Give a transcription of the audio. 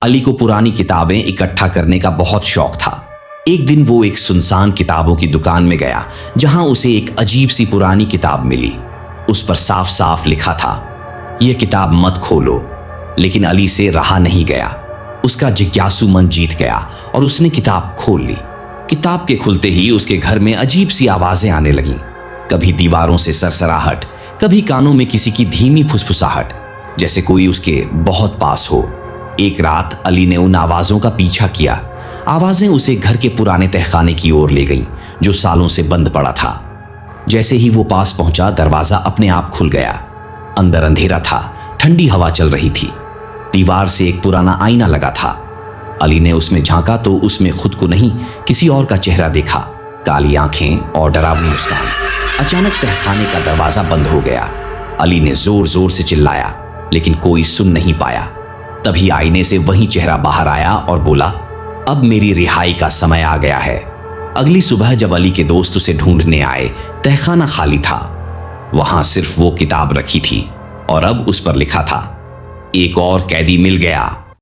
अली को पुरानी किताबें इकट्ठा करने का बहुत शौक था। एक दिन वो एक सुनसान किताबों की दुकान में गया, जहां उसे एक अजीब सी पुरानी किताब मिली। उस पर साफ साफ लिखा था, यह किताब मत खोलो। लेकिन अली से रहा नहीं गया। उसका जिज्ञासु मन जीत गया और उसने किताब खोल ली। किताब के खुलते ही उसके घर में अजीब सी आवाजें आने लगीं। कभी दीवारों से सरसराहट, कभी कानों में किसी की धीमी फुसफुसाहट, जैसे कोई उसके बहुत पास हो। एक रात अली ने उन आवाजों का पीछा किया। आवाजें उसे घर के पुराने तहखाने की ओर ले गईं, जो सालों से बंद पड़ा था। जैसे ही वो पास पहुंचा, दरवाजा अपने आप खुल गया। अंदर अंधेरा था, ठंडी हवा चल रही थी। दीवार से एक पुराना आईना लगा था। अली ने उसमें झांका तो उसमें खुद को नहीं, किसी और का चेहरा देखा। काली आंखें और डरावनी मुस्कान। अचानक तहखाने का दरवाजा बंद हो गया। अली ने जोर जोर से चिल्लाया, लेकिन कोई सुन नहीं पाया। तभी आईने से वही चेहरा बाहर आया और बोला, अब मेरी रिहाई का समय आ गया है। अगली सुबह जब अली के दोस्त उसे ढूंढने आए, तहखाना खाली था। वहां सिर्फ वो किताब रखी थी और अब उस पर लिखा था, एक और कैदी मिल गया।